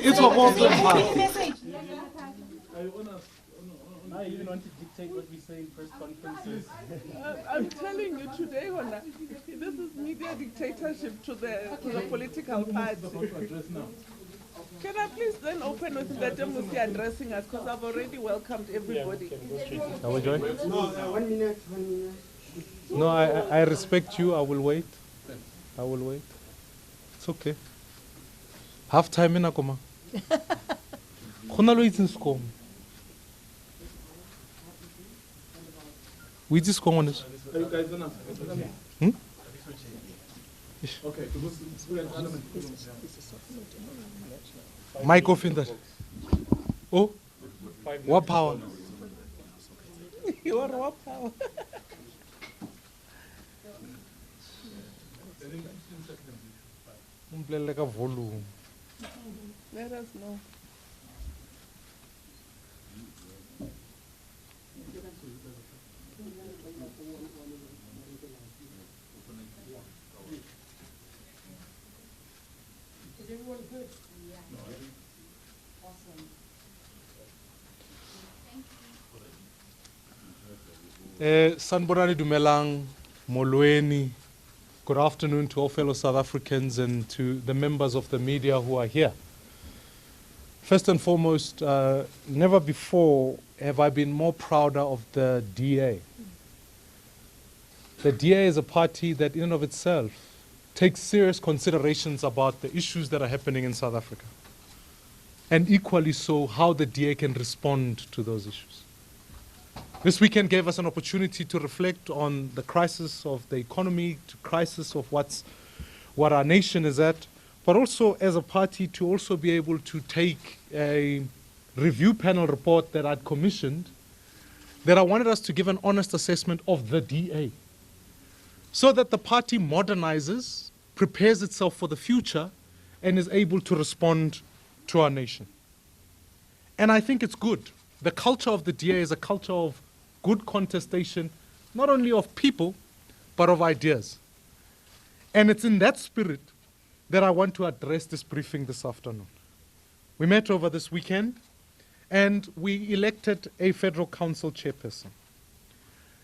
It's a whole I even want to dictate what we say in press conferences. I'm telling you today, Hona, this is media dictatorship to the political party. Can I please then open with the Musi addressing us, because I've already welcomed everybody. Shall we join? No, 1 minute, 1 minute. No, I respect you. I will wait. I will wait. It's okay. Half time in Akoma. Khona lo itseng sekomo. We just go on this. Are you guys gonna? Okay, because we're in parliament. Mike off in that. Oh, what power? You are what power? Like a volume. Let us know. Is everyone good? Yeah. Awesome. Sanborani Dumelang, Molweni. Good afternoon to all fellow South Africans and to the members of the media who are here. First and foremost, never before have I been more prouder of the DA. The DA is a party that in and of itself takes serious considerations about the issues that are happening in South Africa. And equally so, how the DA can respond to those issues. This weekend gave us an opportunity to reflect on the crisis of the economy, the crisis of what our nation is at, but also as a party to also be able to take a review panel report that I'd commissioned, that I wanted us to give an honest assessment of the DA, so that the party modernizes, prepares itself for the future, and is able to respond to our nation. And I think it's good. The culture of the DA is a culture of good contestation, not only of people, but of ideas. And it's in that spirit that I want to address this briefing this afternoon. We met over this weekend, and we elected a Federal Council chairperson.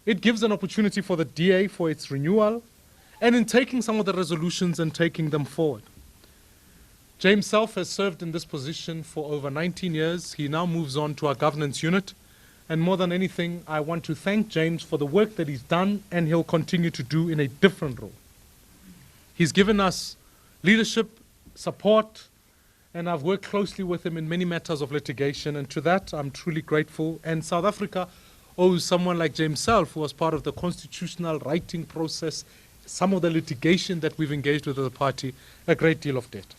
It gives an opportunity for the DA for its renewal, and in taking some of the resolutions and taking them forward. James Self has served in this position for over 19 years. He now moves on to our governance unit. And more than anything, I want to thank James for the work that he's done and he'll continue to do in a different role. He's given us leadership, support, and I've worked closely with him in many matters of litigation, and to that I'm truly grateful. And South Africa owes someone like James Self, who was part of the constitutional writing process, some of the litigation that we've engaged with as a party, a great deal of debt.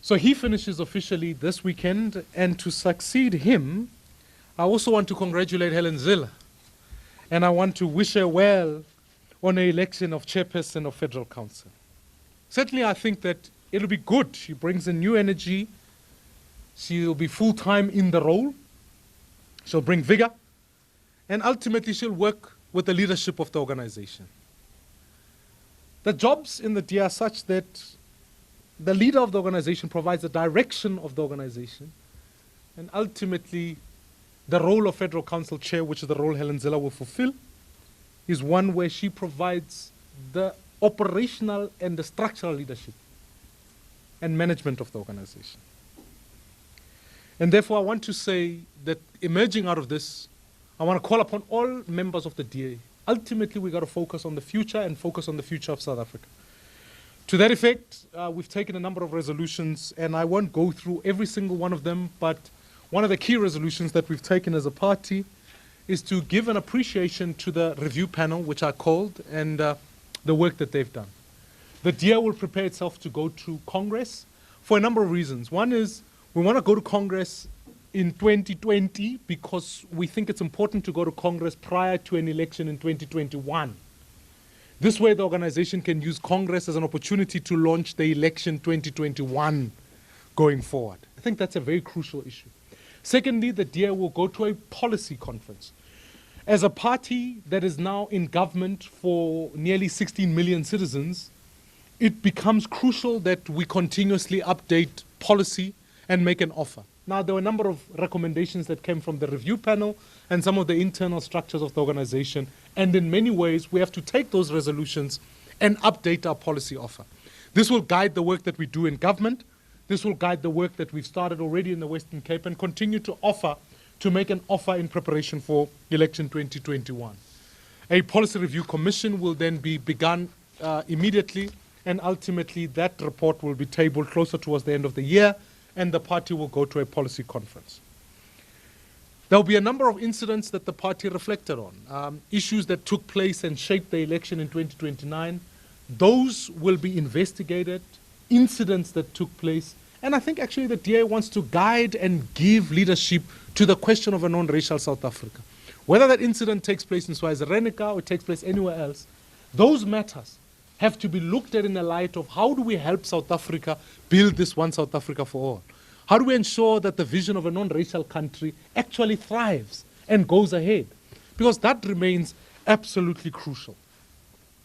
So he finishes officially this weekend, and to succeed him, I also want to congratulate Helen Zille, and I want to wish her well on the election of chairperson of Federal Council. Certainly I think that it'll be good. She brings a new energy. She'll be full-time in the role. She'll bring vigor, and ultimately she'll work with the leadership of the organization. The jobs in the DA are such that the leader of the organization provides the direction of the organization, and ultimately the role of Federal Council Chair, which is the role Helen Zille will fulfill, is one where she provides the operational and the structural leadership and management of the organization. And therefore I want to say that emerging out of this, I want to call upon all members of the DA. Ultimately we've got to focus on the future and focus on the future of South Africa. To that effect, we've taken a number of resolutions, and I won't go through every single one of them, but one of the key resolutions that we've taken as a party is to give an appreciation to the review panel, which I called, and the work that they've done. The DA will prepare itself to go to Congress for a number of reasons. One is we want to go to Congress in 2020 because we think it's important to go to Congress prior to an election in 2021. This way the organization can use Congress as an opportunity to launch the election 2021 going forward. I think that's a very crucial issue. Secondly, the DA will go to a policy conference. As a party that is now in government for nearly 16 million citizens, it becomes crucial that we continuously update policy and make an offer. Now, there were a number of recommendations that came from the review panel and some of the internal structures of the organization, and in many ways, we have to take those resolutions and update our policy offer. This will guide the work that we do in government. This will guide the work that we've started already in the Western Cape and continue to make an offer in preparation for election 2021. A policy review commission will then be begun immediately, and ultimately that report will be tabled closer towards the end of the year, and the party will go to a policy conference. There will be a number of incidents that the party reflected on, issues that took place and shaped the election in 2029. Those will be investigated, incidents that took place, and I think actually the DA wants to guide and give leadership to the question of a non-racial South Africa. Whether that incident takes place in Swaziland or it takes place anywhere else, those matters have to be looked at in the light of how do we help South Africa build this one South Africa for all? How do we ensure that the vision of a non-racial country actually thrives and goes ahead? Because that remains absolutely crucial.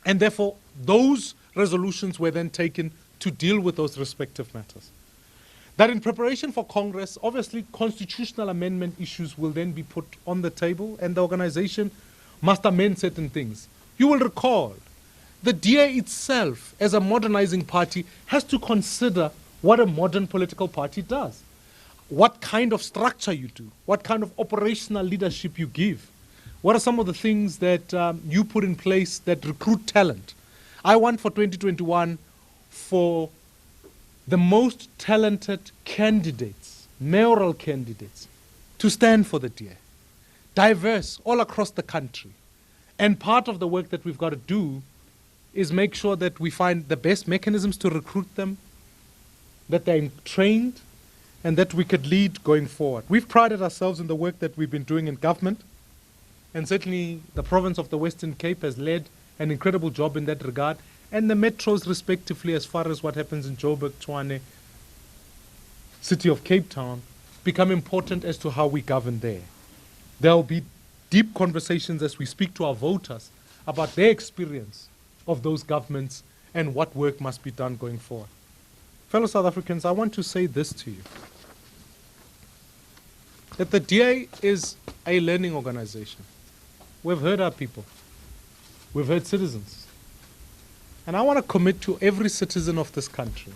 And therefore, those resolutions were then taken to deal with those respective matters. That in preparation for Congress, obviously constitutional amendment issues will then be put on the table, and the organization must amend certain things. You will recall, the DA itself, as a modernizing party, has to consider what a modern political party does, what kind of structure you do, what kind of operational leadership you give. What are some of the things that you put in place that recruit talent? I want for 2021 for the most talented candidates, mayoral candidates, to stand for the DA, diverse all across the country. And part of the work that we've got to do is make sure that we find the best mechanisms to recruit them, that they're trained, and that we could lead going forward. We've prided ourselves in the work that we've been doing in government, and certainly the province of the Western Cape has led an incredible job in that regard, and the metros respectively as far as what happens in Joburg, Tshwane, City of Cape Town, become important as to how we govern there. There will be deep conversations as we speak to our voters about their experience of those governments and what work must be done going forward. Fellow South Africans, I want to say this to you, that the DA is a learning organization. We've heard our people. We've heard citizens. And I want to commit to every citizen of this country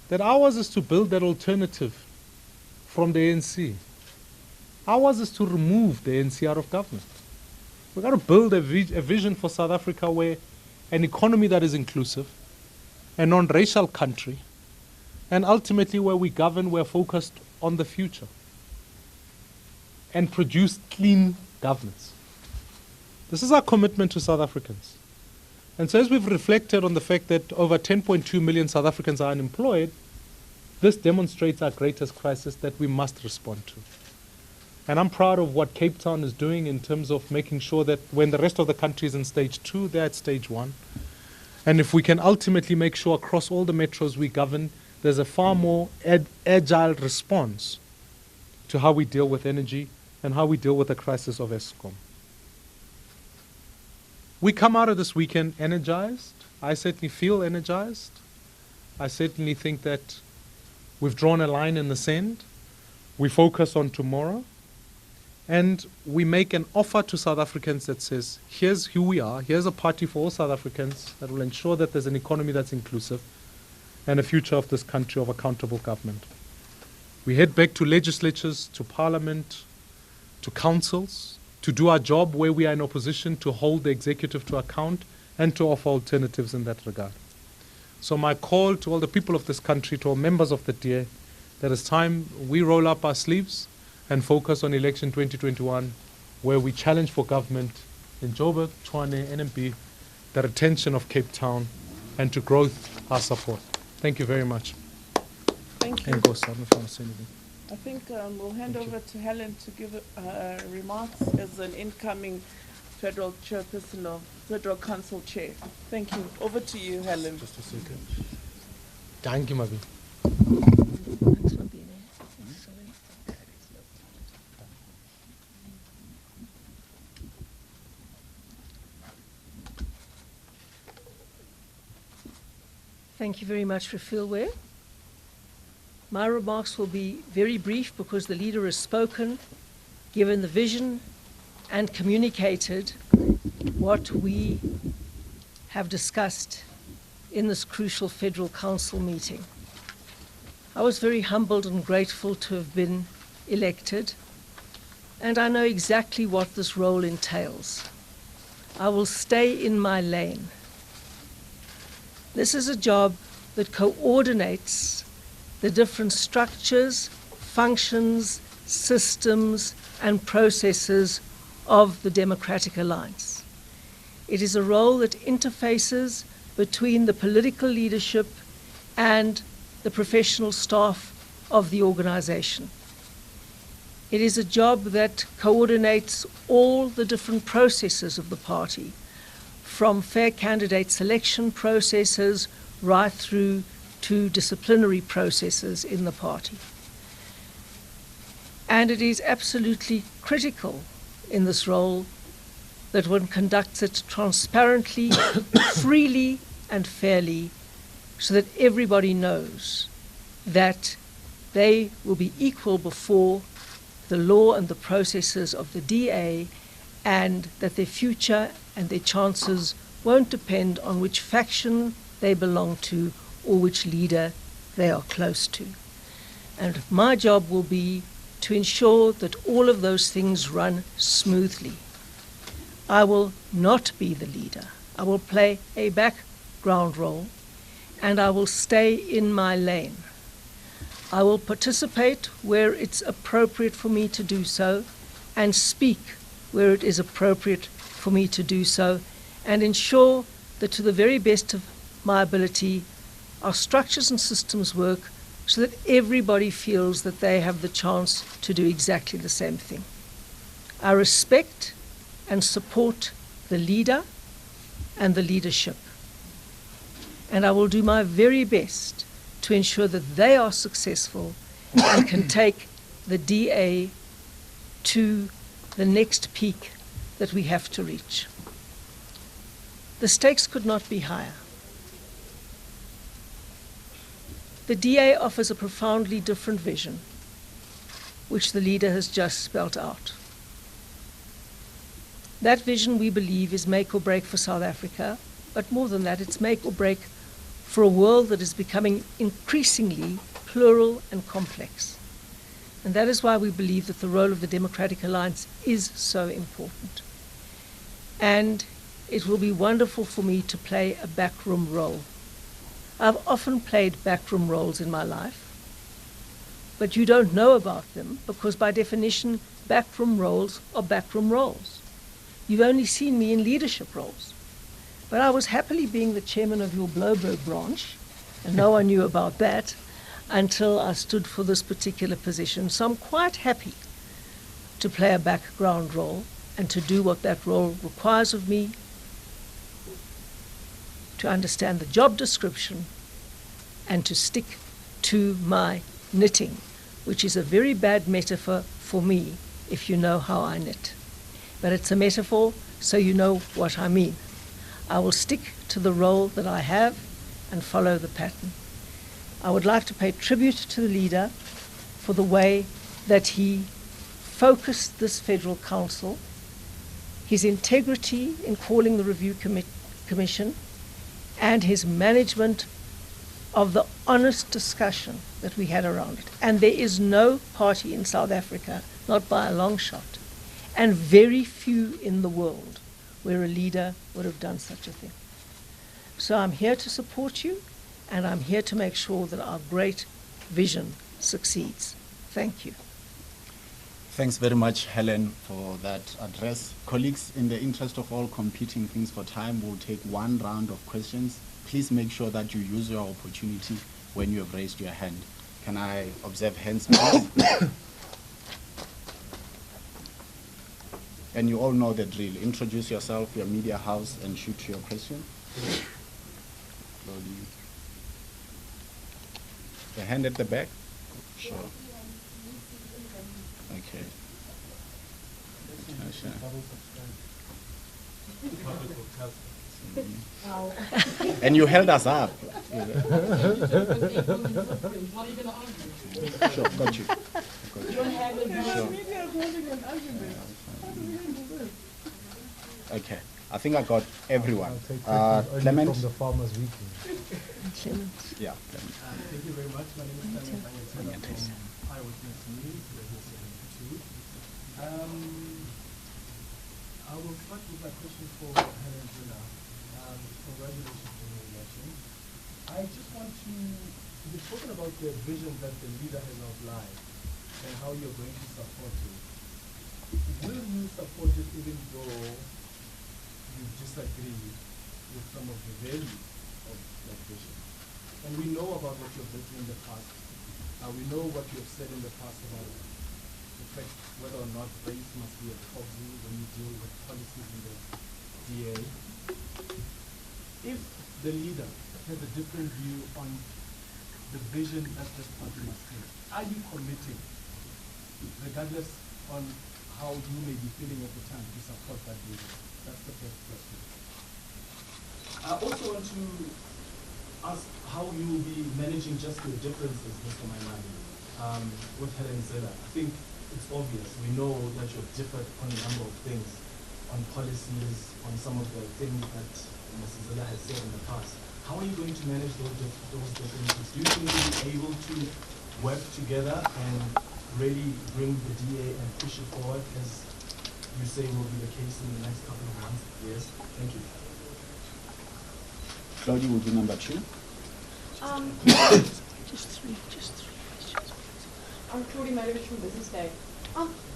that ours is to build that alternative from the ANC. Ours is to remove the ANC out of government. We've got to build a vision for South Africa where an economy that is inclusive, a non-racial country, and ultimately where we govern, we're focused on the future and produce clean governance. This is our commitment to South Africans. And so as we've reflected on the fact that over 10.2 million South Africans are unemployed, this demonstrates our greatest crisis that we must respond to. And I'm proud of what Cape Town is doing in terms of making sure that when the rest of the country is in stage 2, they're at stage 1. And if we can ultimately make sure across all the metros we govern, there's a far more agile response to how we deal with energy and how we deal with the crisis of Eskom. We come out of this weekend energized. I certainly feel energized. I certainly think that we've drawn a line in the sand. We focus on tomorrow. And we make an offer to South Africans that says, here's who we are. Here's a party for all South Africans that will ensure that there's an economy that's inclusive and a future of this country of accountable government. We head back to legislatures, to parliament, to councils, to do our job where we are in opposition, to hold the executive to account and to offer alternatives in that regard. So my call to all the people of this country, to all members of the DA, that it's time we roll up our sleeves and focus on election 2021, where we challenge for government in Joburg, Tshwane, NMB, the retention of Cape Town, and to growth our support. Thank you very much. Thank you. And go, Sam, if you want to say anything. I think we'll hand over to Helen to give remarks as an incoming Federal Chairperson of Federal Council Chair. Thank you. Over to you, Helen. Just a second. Thank you, Mabi. Thank you very much, Refilwe. My remarks will be very brief because the leader has spoken, given the vision, and communicated what we have discussed in this crucial Federal Council meeting. I was very humbled and grateful to have been elected, and I know exactly what this role entails. I will stay in my lane. This is a job that coordinates the different structures, functions, systems, and processes of the Democratic Alliance. It is a role that interfaces between the political leadership and the professional staff of the organization. It is a job that coordinates all the different processes of the party, from fair candidate selection processes right through to disciplinary processes in the party. And it is absolutely critical in this role that one conducts it transparently, freely, and fairly, so that everybody knows that they will be equal before the law and the processes of the DA, and that their future and their chances won't depend on which faction they belong to or which leader they are close to. And my job will be to ensure that all of those things run smoothly. I will not be the leader. I will play a background role, and I will stay in my lane. I will participate where it's appropriate for me to do so, and speak where it is appropriate for me to do so, and ensure that to the very best of my ability, our structures and systems work so that everybody feels that they have the chance to do exactly the same thing. I respect and support the leader and the leadership, and I will do my very best to ensure that they are successful and can take the DA to the next peak that we have to reach. The stakes could not be higher. The DA offers a profoundly different vision, which the leader has just spelt out. That vision, we believe, is make or break for South Africa, but more than that, it's make or break for a world that is becoming increasingly plural and complex. And that is why we believe that the role of the Democratic Alliance is so important. And it will be wonderful for me to play a backroom role. I've often played backroom roles in my life, but you don't know about them because by definition, backroom roles are backroom roles. You've only seen me in leadership roles. But I was happily being the chairman of your Bloberg branch, and no one knew about that until I stood for this particular position. So I'm quite happy to play a background role and to do what that role requires of me, to understand the job description and to stick to my knitting, which is a very bad metaphor for me if you know how I knit. But it's a metaphor so you know what I mean. I will stick to the role that I have and follow the pattern. I would like to pay tribute to the leader for the way that he focused this Federal Council, his integrity in calling the review commission, and his management of the honest discussion that we had around it. And there is no party in South Africa, not by a long shot, and very few in the world, where a leader would have done such a thing. So I'm here to support you, and I'm here to make sure that our great vision succeeds. Thank you. Thanks very much, Helen, for that address. Colleagues, in the interest of all competing things for time, we'll take one round of questions. Please make sure that you use your opportunity when you have raised your hand. Can I observe hands, please? And you all know the drill. Introduce yourself, your media house, and shoot your question. Slowly. The hand at the back? Sure. Okay. Sure. And you held us up. Sure, got you. Media is holding an argument. How do we handle this? Okay, I think I got everyone. I'll take questions only Clement? from the Farmers Weekly. Yeah, Clement. Thank you very much. My name is Clement from Eyewitness News, Radio 72. I will start with my question for Helen Zille. Congratulations on your election. I just want to, you've spoken about the vision that the leader has outlined and how you're going to support it. Will you support it even though you disagree with some of the values of that vision? And we know about what you've written in the past. We know what you have said in the past about the fact whether or not race must be a taboo when you deal with policies in the DA. If the leader has a different view on the vision that this party must take, are you committing, regardless on how you may be feeling at the time, to support that vision? That's the first question. I also want to ask how you will be managing just your differences, Mr. Maimani, with Helen Zille. I think it's obvious. We know that you've differed on a number of things, on policies, on some of the things that Mrs. Zille has said in the past. How are you going to manage those differences? Do you think you'll be able to work together and really bring the DA and push it forward, as you say will be the case in the next couple of months, years? Thank you. Claudia will be number 2. Just three. I'm Claudia Malovich from Business Day.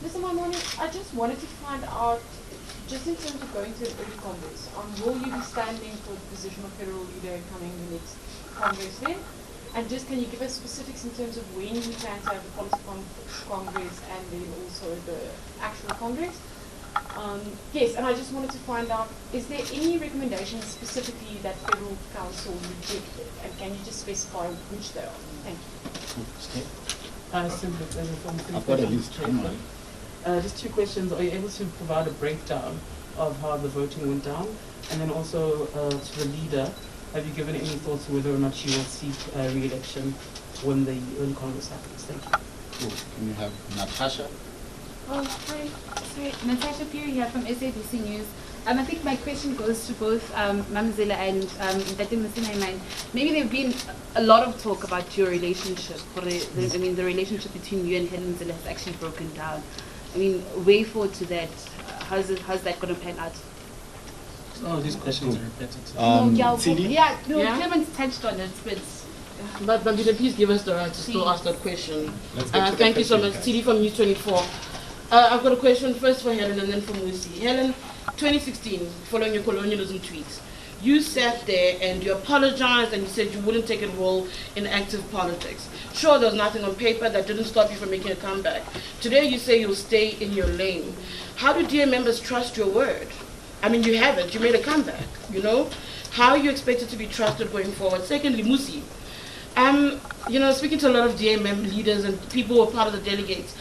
Mr. Maimani, I just wanted to find out, just in terms of going to an early Congress, will you be standing for the position of federal leader coming the next Congress then? And just can you give us specifics in terms of when you plan to have the policy Congress and then also the actual Congress? Yes, and I just wanted to find out, is there any recommendations specifically that Federal Council rejected? And can you just specify which they are? Thank you. I've got a list. Just 2 questions. Are you able to provide a breakdown of how the voting went down? And then also to the leader, have you given any thoughts to whether or not she will seek re-election when the early Congress happens? Thank you. Cool. Can you have Natasha? Oh, hi. Sorry, Natasha Puri here from SABC News. I think my question goes to both Mam Zille and Dr. Maimani. Maybe there have been a lot of talk about your relationship. The relationship between you and Helen Zille has actually broken down. I mean, way forward to that, how's that going to pan out? Oh, these questions are repetitive. Clemens touched on it, But please give us the right to still ask that question. Thank you so much. CD from News 24. I've got a question first for Helen and then for Musi. Helen, 2016, following your colonialism tweets, you sat there and you apologized and you said you wouldn't take a role in active politics. Sure, there was nothing on paper that didn't stop you from making a comeback. Today you say you'll stay in your lane. How do DA members trust your word? I mean, you haven't. You made a comeback, you know? How are you expected to be trusted going forward? Secondly, Musi, speaking to a lot of DA leaders and people who are part of the delegates,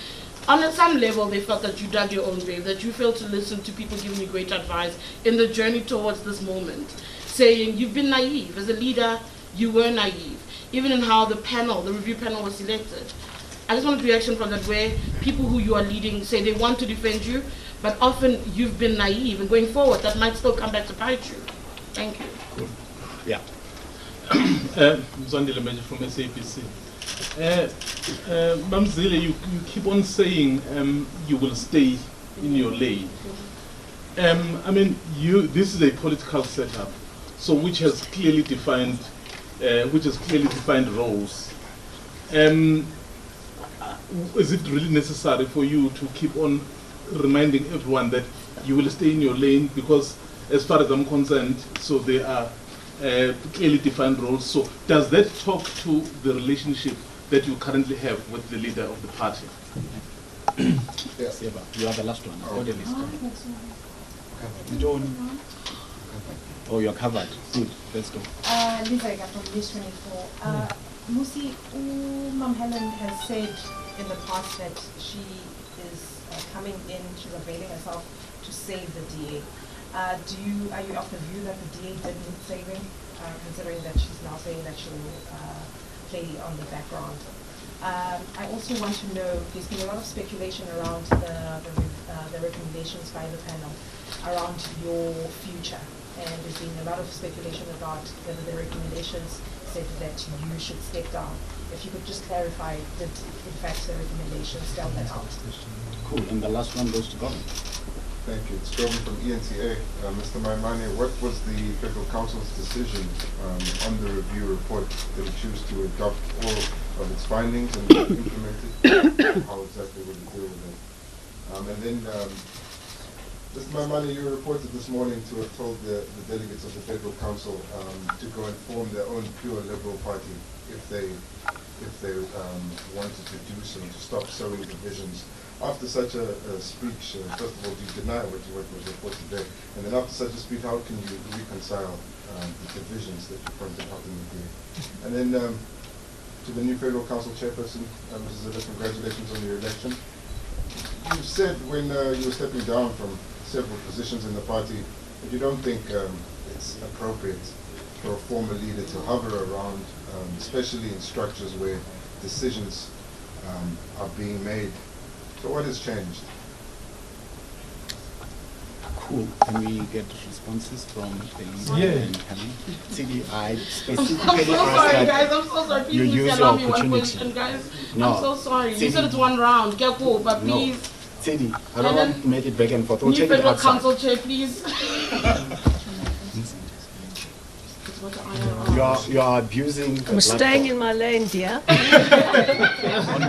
on some level they felt that you dug your own grave, that you failed to listen to people giving you great advice in the journey towards this moment, saying you've been naive. As a leader, you were naive. Even in how the review panel was selected. I just want a reaction from that, where people who you are leading say they want to defend you, but often you've been naive, and going forward that might still come back to bite you. Thank you. Cool. Yeah. Zandile Meji from SABC. Mam Zille, you keep on saying you will stay in your lane. This is a political setup, so which has clearly defined roles. Is it really necessary for you to keep on reminding everyone that you will stay in your lane? Because as far as I'm concerned, so they are clearly defined roles. So does that talk to the relationship that you currently have with the leader of the party? Yes, you are the last one. Oh, you're covered. Good. Let's go. Lisa from News 24. Musi, Mam Helen has said in the past that she is coming in, she's availing herself to save the DA. Are you of the view that the DA did need saving, considering that she's now saying that she'll play on the background? I also want to know, there's been a lot of speculation around the recommendations by the panel around your future, and there's been a lot of speculation about whether the recommendations said that you should step down. If you could just clarify, did in fact the recommendations spell that out? Cool, and the last one goes to Gordon. Thank you. It's Jordan from ENTA. Mr. Maimane, what was the Federal Council's decision on the review report? Did it choose to adopt all of its findings and implement it? How exactly would it deal with it? And then, Mr. Maimane, you reported this morning to have told the delegates of the Federal Council to go and form their own pure Liberal Party if they wanted to do so, to stop sowing divisions. After such a speech, first of all, do you deny what was reported there? And then after such a speech, how can you reconcile the divisions that you pointed out in the DA? And then to the new Federal Council chairperson, Mrs. Zille, congratulations on your election. You said when you were stepping down from several positions in the party that you don't think it's appropriate for a former leader to hover around, especially in structures where decisions are being made. So what has changed? Cool. Can we get responses from the Yeah. and Helen? CD, I I'm specifically so sorry, asked guys. that I'm so sorry. you Please use allow your me one opportunity. question, guys. No. I'm so sorry. CD. You said it's one round. Get cool, but No. please. CD, I don't Helen, want to make it back and forth. We'll New take it Federal outside. Council Chair, please. You are abusing the I'm staying platform. in my lane, dear. On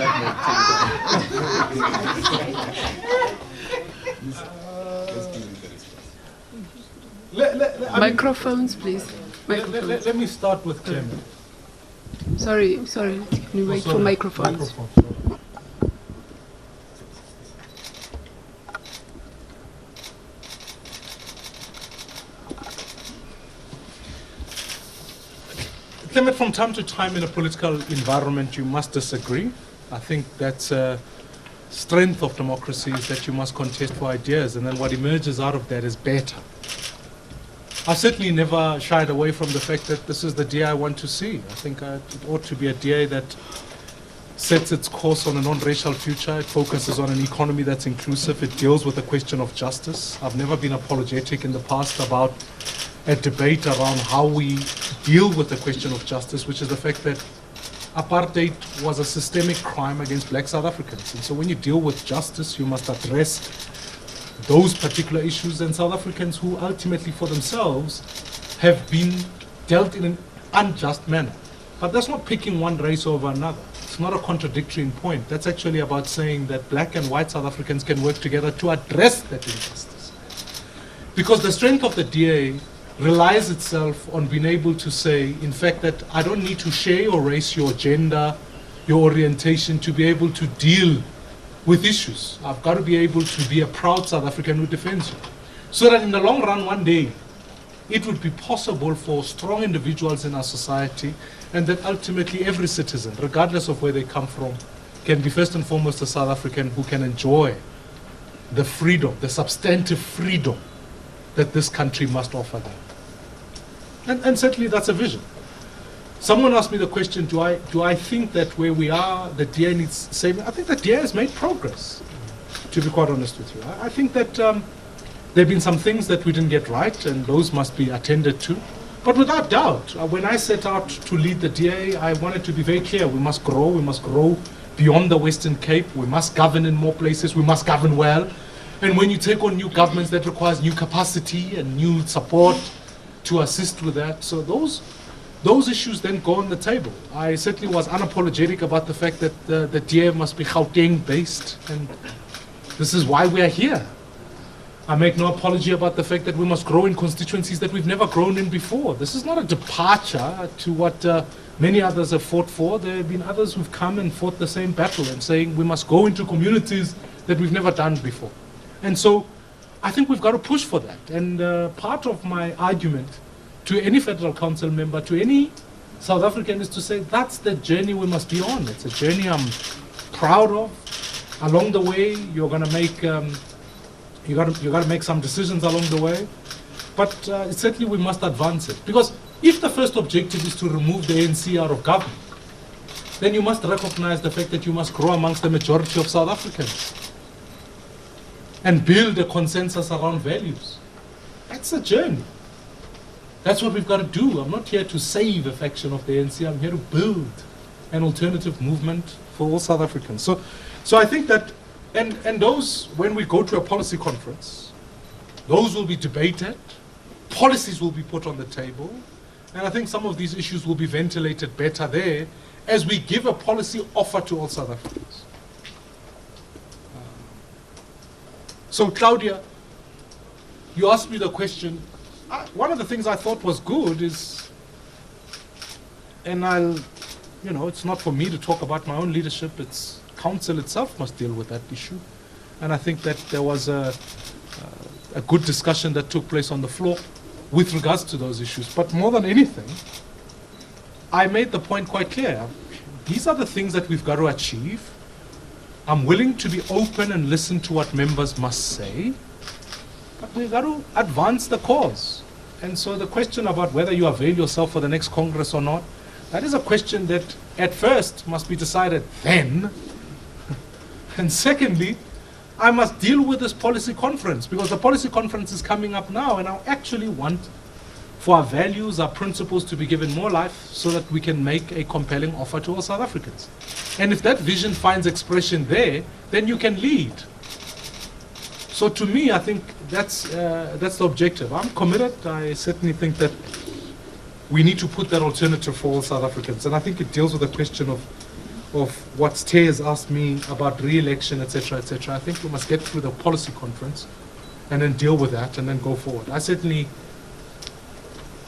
that note, Microphones, please. Microphones. Let me start with Clement. Sorry. Can you wait for microphones? Microphones. Clement, from time to time in a political environment, you must disagree. I think that's a strength of democracy, is that you must contest for ideas, and then what emerges out of that is better. I've certainly never shied away from the fact that this is the DA I want to see. I think it ought to be a DA that sets its course on a non-racial future. It focuses on an economy that's inclusive. It deals with the question of justice. I've never been apologetic in the past about a debate around how we deal with the question of justice, which is the fact that apartheid was a systemic crime against black South Africans. And so when you deal with justice, you must address those particular issues, and South Africans who ultimately for themselves have been dealt in an unjust manner. But that's not picking one race over another. It's not a contradictory point. That's actually about saying that black and white South Africans can work together to address that injustice. Because the strength of the DA relies itself on being able to say, in fact, that I don't need to share your race, your gender, your orientation to be able to deal with issues. I've got to be able to be a proud South African who defends you. So that in the long run, one day, it would be possible for strong individuals in our society, and that ultimately every citizen, regardless of where they come from, can be first and foremost a South African who can enjoy the freedom, the substantive freedom that this country must offer them. And certainly that's a vision. Someone asked me the question, do I think that where we are, the DA needs saving? I think the DA has made progress, to be quite honest with you. I think that there have been some things that we didn't get right, and those must be attended to. But without doubt, when I set out to lead the DA, I wanted to be very clear. We must grow beyond the Western Cape. We must govern in more places. We must govern well. And when you take on new governments, that requires new capacity and new support to assist with that. So those issues then go on the table. I certainly was unapologetic about the fact that the DA must be Gauteng based, and this is why we are here. I make no apology about the fact that we must grow in constituencies that we've never grown in before. This is not a departure to what many others have fought for. There have been others who've come and fought the same battle and saying we must go into communities that we've never done before. And so I think we've got to push for that. And part of my argument to any Federal Council member, to any South African, is to say that's the journey we must be on. It's a journey I'm proud of. Along the way, you're going to make you got to make some decisions along the way. But certainly we must advance it. Because if the first objective is to remove the ANC out of government, then you must recognize the fact that you must grow amongst the majority of South Africans and build a consensus around values. That's a journey. That's what we've got to do. I'm not here to save a faction of the ANC. I'm here to build an alternative movement for all South Africans. So I think that, and those, when we go to a policy conference, those will be debated, policies will be put on the table, and I think some of these issues will be ventilated better there as we give a policy offer to all South Africans. So Claudia, you asked me the question. One of the things I thought was good is, and it's not for me to talk about my own leadership, it's council itself must deal with that issue. And I think that there was a good discussion that took place on the floor with regards to those issues. But more than anything, I made the point quite clear. These are the things that we've got to achieve. I'm willing to be open and listen to what members must say, but we've got to advance the cause. And so the question about whether you avail yourself for the next Congress or not, that is a question that at first must be decided then. And secondly, I must deal with this policy conference, because the policy conference is coming up now, and I actually want for our values, our principles to be given more life so that we can make a compelling offer to all South Africans. And if that vision finds expression there, then you can lead. So to me, I think that's the objective. I'm committed. I certainly think that we need to put that alternative for all South Africans. And I think it deals with the question of what Tay has asked me about re-election, etc., etc. I think we must get through the policy conference and then deal with that and then go forward. I certainly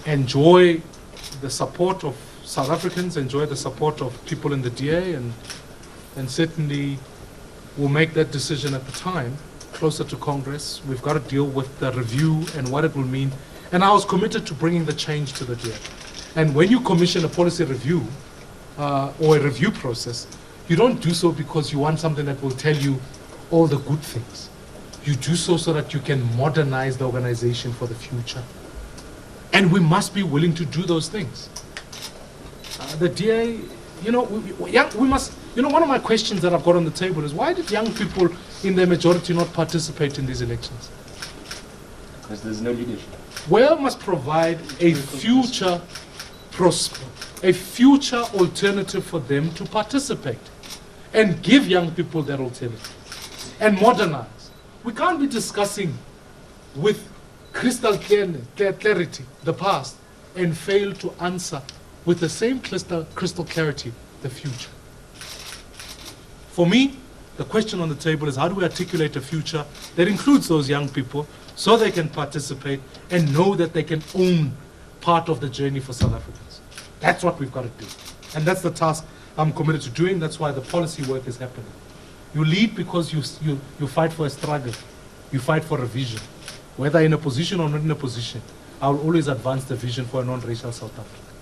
enjoy the support of South Africans, enjoy the support of people in the DA, and certainly will make that decision at the time, closer to Congress. We've got to deal with the review and what it will mean. And I was committed to bringing the change to the DA. And when you commission a policy review or a review process, you don't do so because you want something that will tell you all the good things. You do so that you can modernize the organization for the future. And we must be willing to do those things. The DA, we must, one of my questions that I've got on the table is, why did young people in their majority not participate in these elections? Because there's no leadership. Where must provide a future alternative for them to participate and give young people that alternative and modernize. We can't be discussing with crystal clarity the past and fail to answer with the same crystal clarity the future. For me, the question on the table is, how do we articulate a future that includes those young people so they can participate and know that they can own part of the journey for South Africans? That's what we've got to do. And that's the task I'm committed to doing. That's why the policy work is happening. You lead because you fight for a struggle. You fight for a vision. Whether in a position or not in a position, I will always advance the vision for a non-racial South Africa.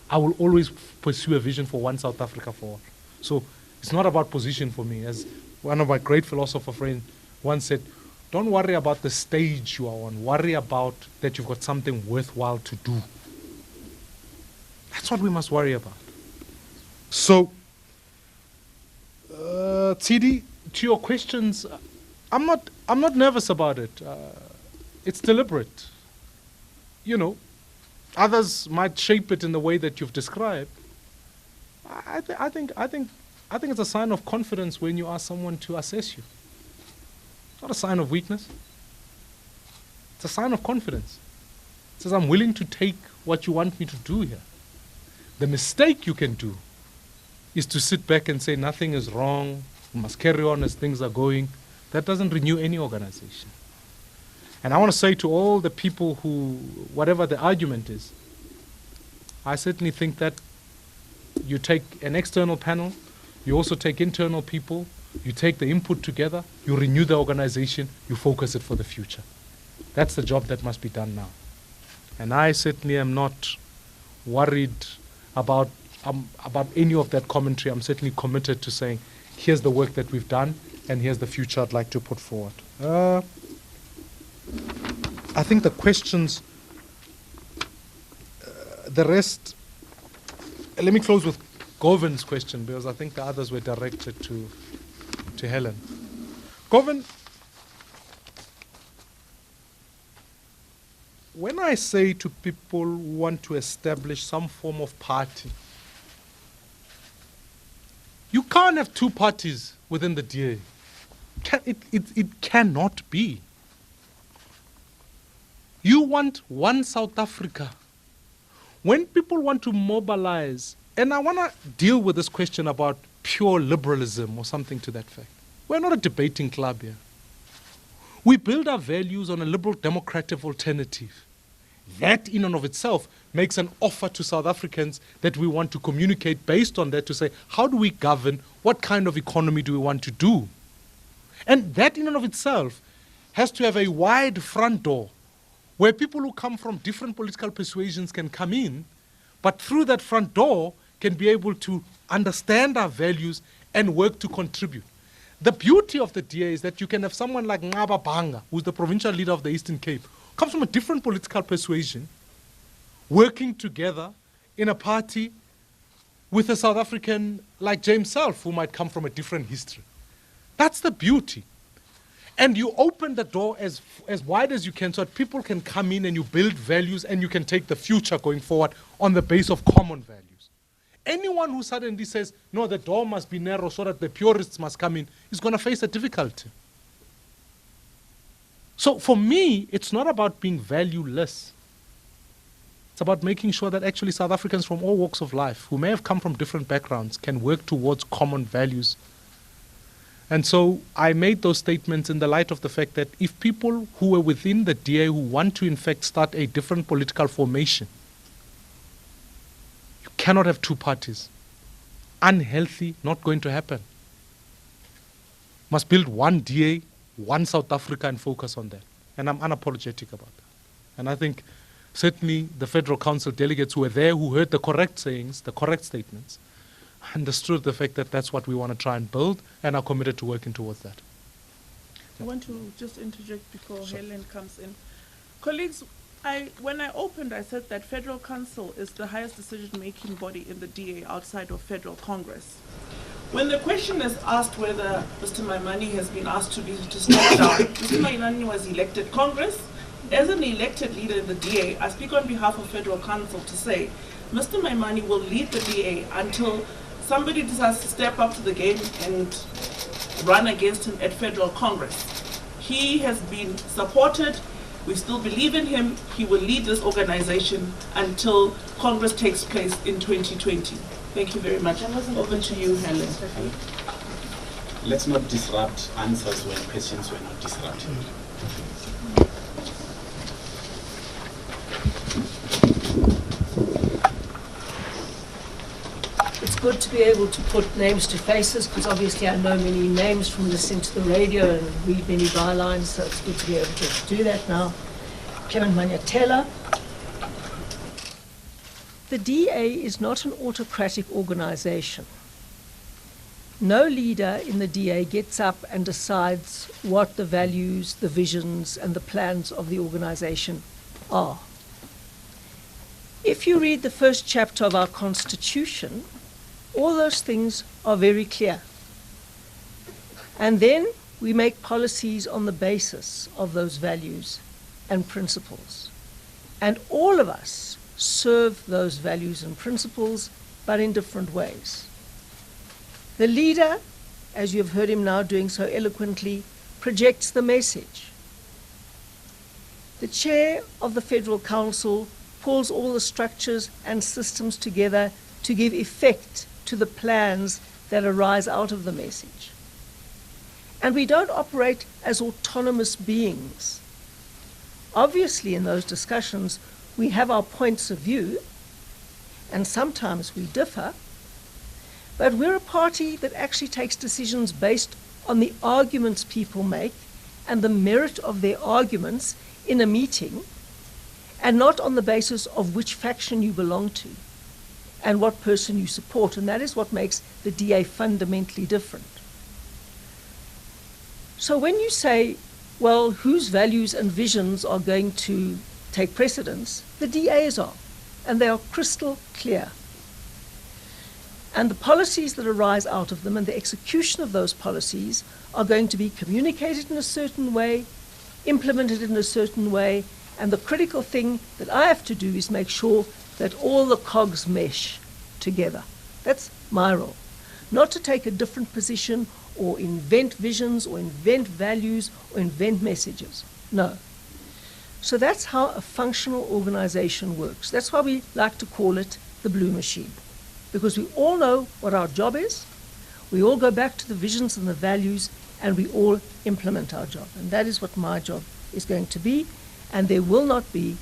I will always pursue a vision for one South Africa for all. So it's not about position for me. As one of my great philosopher friends once said, don't worry about the stage you are on. Worry about that you've got something worthwhile to do. That's what we must worry about. So, TD, to your questions, I'm not nervous about it. It's deliberate. Others might shape it in the way that you've described. I think it's a sign of confidence when you ask someone to assess you. It's not a sign of weakness. It's a sign of confidence. It says, I'm willing to take what you want me to do here. The mistake you can do is to sit back and say nothing is wrong, we must carry on as things are going. That doesn't renew any organization. And I want to say to all the people who, whatever the argument is, I certainly think that you take an external panel, you also take internal people, you take the input together, you renew the organization, you focus it for the future. That's the job that must be done now. And I certainly am not worried about any of that commentary. I'm certainly committed to saying, here's the work that we've done, and here's the future I'd like to put forward. I think the questions the rest, let me close with Govan's question, because I think the others were directed to Helen. Govan, when I say to people who want to establish some form of party, you can't have two parties within the DA. It cannot be. You want one South Africa. When people want to mobilize, and I want to deal with this question about pure liberalism or something to that fact. We're not a debating club here. We build our values on a liberal democratic alternative. That in and of itself makes an offer to South Africans that we want to communicate based on that to say, how do we govern? What kind of economy do we want to do? And that in and of itself has to have a wide front door where people who come from different political persuasions can come in, but through that front door can be able to understand our values and work to contribute. The beauty of the DA is that you can have someone like Ngaba Banga, who's the provincial leader of the Eastern Cape, comes from a different political persuasion, working together in a party with a South African like James Self, who might come from a different history. That's the beauty. And you open the door as wide as you can so that people can come in and you build values and you can take the future going forward on the base of common values. Anyone who suddenly says, no, the door must be narrow so that the purists must come in, is going to face a difficulty. So for me, it's not about being valueless. It's about making sure that actually South Africans from all walks of life, who may have come from different backgrounds, can work towards common values. And so I made those statements in the light of the fact that if people who are within the DA who want to in fact start a different political formation, you cannot have two parties. Unhealthy, not going to happen. Must build one DA, one South Africa and focus on that. And I'm unapologetic about that. And I think certainly the Federal Council delegates who were there, who heard the correct sayings, the correct statements, understood the fact that that's what we want to try and build and are committed to working towards that. I want to just interject before Helen comes in. Colleagues, when I opened, I said that Federal Council is the highest decision-making body in the DA outside of Federal Congress. When the question is asked whether Mr. Maimane has been asked to step down, Mr. Maimane was elected Congress. As an elected leader in the DA, I speak on behalf of Federal Council to say Mr. Maimane will lead the DA until somebody decides to step up to the game and run against him at Federal Congress. He has been supported. We still believe in him. He will lead this organization until Congress takes place in 2020. Thank you very much. Over to you, Helen. Let's not disrupt answers when questions were not disrupted. It's good to be able to put names to faces, because obviously I know many names from listening to the radio and read many bylines, so it's good to be able to do that now. Clement Manyatela. The DA is not an autocratic organization. No leader in the DA gets up and decides what the values, the visions, and the plans of the organization are. If you read the first chapter of our Constitution, all those things are very clear. And then we make policies on the basis of those values and principles. And all of us serve those values and principles, but in different ways. The leader, as you have heard him now doing so eloquently, projects the message. The chair of the Federal Council pulls all the structures and systems together to give effect to the plans that arise out of the message. And we don't operate as autonomous beings. Obviously, in those discussions, we have our points of view, and sometimes we differ, but we're a party that actually takes decisions based on the arguments people make and the merit of their arguments in a meeting, and not on the basis of which faction you belong to and what person you support. And that is what makes the DA fundamentally different. So when you say, well, whose values and visions are going to take precedence, the DA's are. and they are crystal clear. And the policies that arise out of them and the execution of those policies are going to be communicated in a certain way, implemented in a certain way, and the critical thing that I have to do is make sure that all the cogs mesh together. That's my role. Not to take a different position or invent visions or invent values or invent messages. No. So that's how a functional organization works. That's why we like to call it the blue machine. Because we all know what our job is, we all go back to the visions and the values, and we all implement our job. And that is what my job is going to be, and there will not be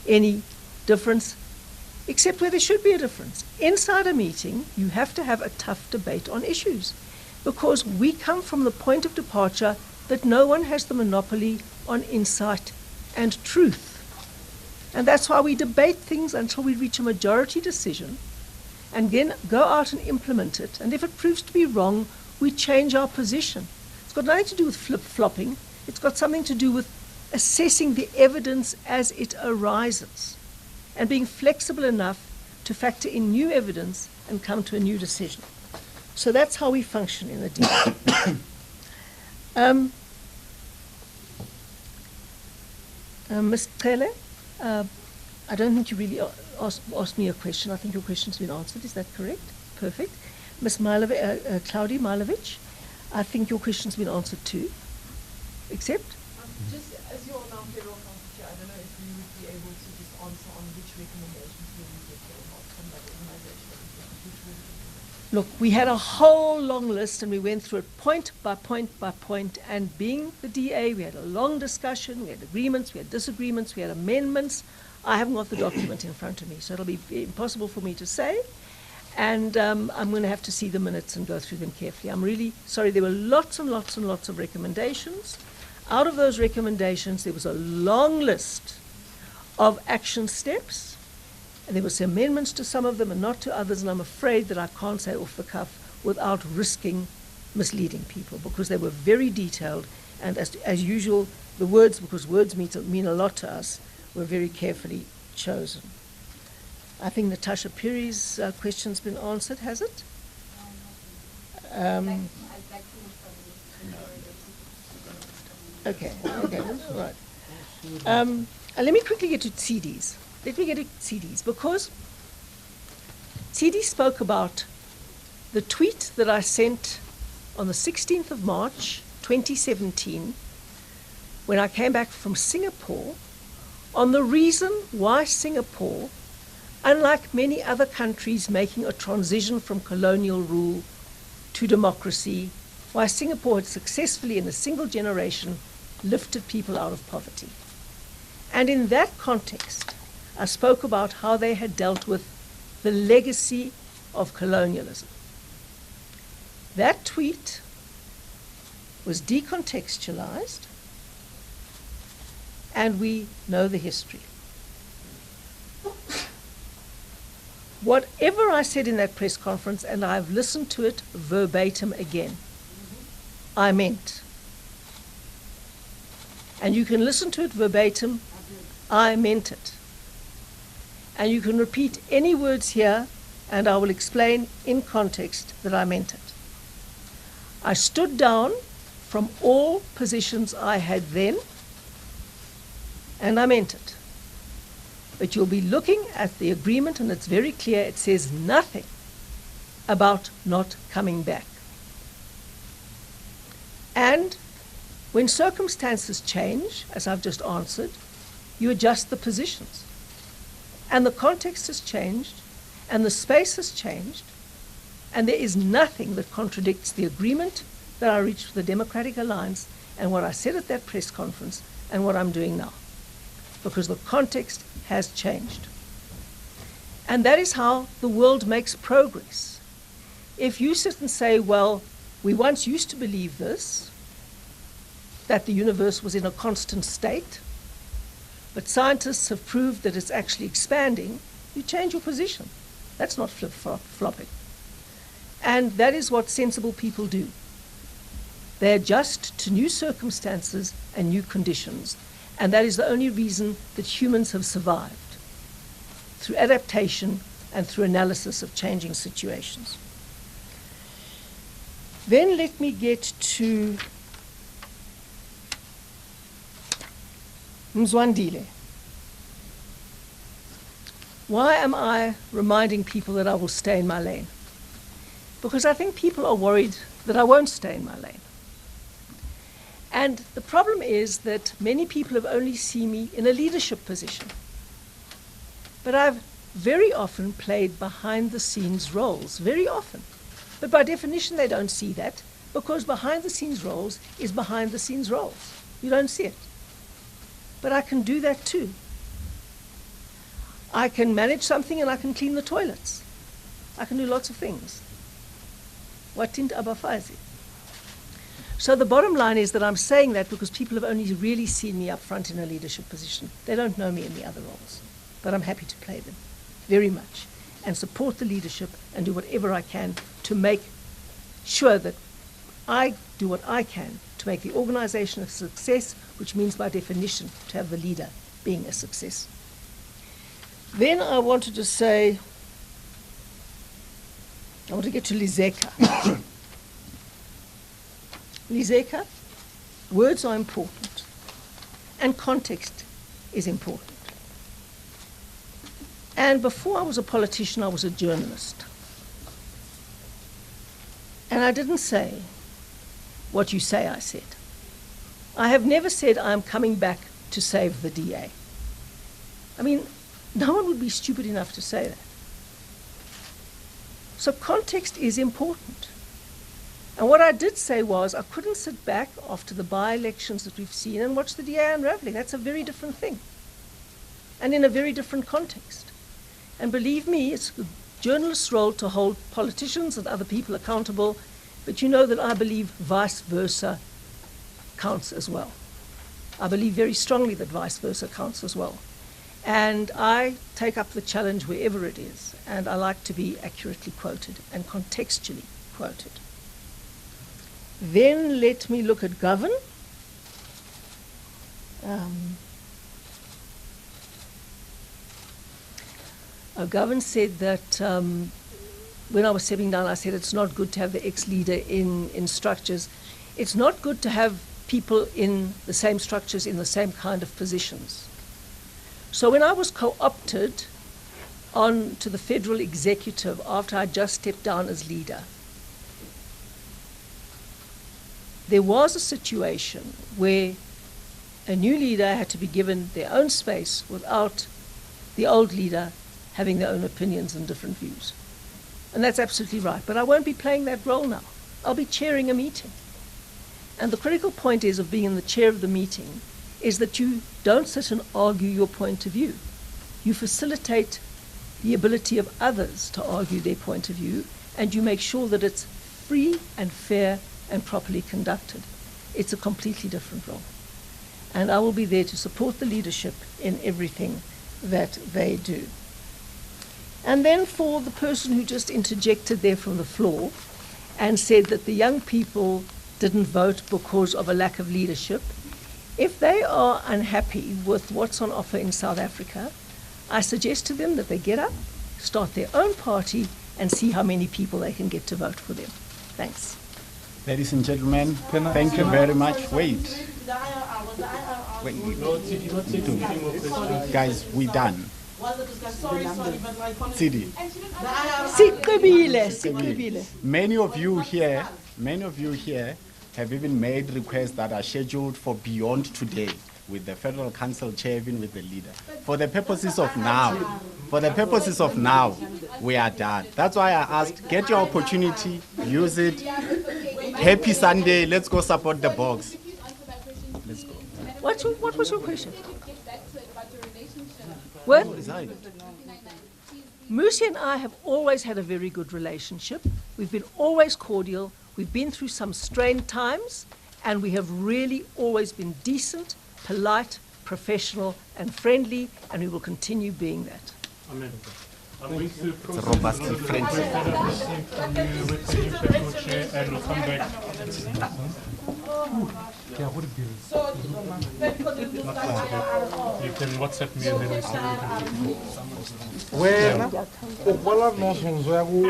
any difference, except where there should be a difference. Inside a meeting, you have to have a tough debate on issues, because we come from the point of departure that no one has the monopoly on insight and truth. And that's why we debate things until we reach a majority decision, and then go out and implement it. And if it proves to be wrong, we change our position. It's got nothing to do with flip-flopping. It's got something to do with assessing the evidence as it arises and being flexible enough to factor in new evidence and come to a new decision. So that's how we function in the DA. Ms. Cele, I don't think you really asked me a question. I think your question's been answered. Is that correct? Perfect. Ms. Claudia Milovic, I think your question's been answered too. Accept? Just as you're now federal council chair, I don't know if you would be able to just answer on which recommendations you would get from that organization. Look, we had a whole long list and we went through it point by point by point, and being the DA, we had a long discussion, we had agreements, we had disagreements, we had amendments. I haven't got the document in front of me, so it'll be impossible for me to say. And I'm going to have to see the minutes and go through them carefully. I'm really sorry. There were lots and lots and lots of recommendations. Out of those recommendations, there was a long list of action steps. And there were some amendments to some of them and not to others. And I'm afraid that I can't say off the cuff without risking misleading people, because they were very detailed. And as usual, the words, because words mean a lot to us, were very carefully chosen. I think Natasha Piri's question's been answered, has it? Okay, right. Let me quickly get to CDs. Because CD spoke about the tweet that I sent on the 16th of March, 2017, when I came back from Singapore, on the reason why Singapore, unlike many other countries making a transition from colonial rule to democracy, why Singapore had successfully in a single generation lifted people out of poverty. And in that context, I spoke about how they had dealt with the legacy of colonialism. That tweet was decontextualized, and we know the history. Whatever I said in that press conference, and I've listened to it verbatim again, I meant. And you can listen to it verbatim, I meant it. And you can repeat any words here, and I will explain in context that I meant it. I stood down from all positions I had then, and I meant it. But you'll be looking at the agreement, and it's very clear. It says nothing about not coming back. And when circumstances change, as I've just answered, you adjust the positions. And the context has changed, and the space has changed, and there is nothing that contradicts the agreement that I reached with the Democratic Alliance and what I said at that press conference and what I'm doing now, because the context has changed. And that is how the world makes progress. If you sit and say, well, we once used to believe this, that the universe was in a constant state, but scientists have proved that it's actually expanding, you change your position. That's not flip-flopping. And that is what sensible people do. They adjust to new circumstances and new conditions. And that is the only reason that humans have survived. through adaptation, and through analysis of changing situations. Then let me get to Mzwandile. Why am I reminding people that I will stay in my lane? Because I think people are worried that I won't stay in my lane. And the problem is that many people have only seen me in a leadership position. But I've very often played behind the scenes roles, very often. But by definition, they don't see that, because behind the scenes roles is behind the scenes roles. You don't see it. But I can do that too. I can manage something and I can clean the toilets. I can do lots of things. Watint abafazi. So the bottom line is that I'm saying that because people have only really seen me up front in a leadership position. They don't know me in the other roles. But I'm happy to play them very much and support the leadership and do whatever I can to make sure that I do what I can to make the organization a success, which means by definition to have the leader being a success. Then I wanted to say, I want to get to Lizeka. Lizeka, words are important and context is important. And before I was a politician, I was a journalist. And I didn't say what you say I said. I have never said I'm coming back to save the DA. I mean, no one would be stupid enough to say that. So context is important. And what I did say was I couldn't sit back after the by-elections that we've seen and watch the DA unraveling. That's a very different thing. And in a very different context. And believe me, it's the journalist's role to hold politicians and other people accountable, but you know that I believe vice versa counts as well. I believe very strongly that vice versa counts as well. And I take up the challenge wherever it is, and I like to be accurately quoted and contextually quoted. Then let me look at govern. Govern said that when I was stepping down, I said it's not good to have the ex-leader in structures. It's not good to have people in the same structures in the same kind of positions. So when I was co-opted on to the federal executive after I just stepped down as leader, there was a situation where a new leader had to be given their own space without the old leader having their own opinions and different views. And that's absolutely right. But I won't be playing that role now. I'll be chairing a meeting. And the critical point is of being in the chair of the meeting is that you don't sit and argue your point of view. You facilitate the ability of others to argue their point of view, and you make sure that it's free and fair and properly conducted. It's a completely different role. And I will be there to support the leadership in everything that they do. And then for the person who just interjected there from the floor and said that the young people didn't vote because of a lack of leadership, if they are unhappy with what's on offer in South Africa, I suggest to them that they get up, start their own party, and see how many people they can get to vote for them. Thanks. Ladies and gentlemen, thank you very much. Wait. Guys, we're done. Sidi. Many of you here have even made requests that are scheduled for beyond today with the Federal Council Chair, even with the leader. For the purposes of now, we are done. That's why I asked, get your opportunity, use it. Happy Sunday, let's go support the box. Let's go. What was your question? What? Musi and I have always had a very good relationship. We've been always cordial. We've been through some strained times, and we have really always been decent, polite, professional, and friendly, and we will continue being that. Amen. I'm going to It's a robustly friendly. with the new FedCo Chair, and we'll come back. Yeah, what a beauty. You can WhatsApp me and then we see. wena o kwala nosonso ya go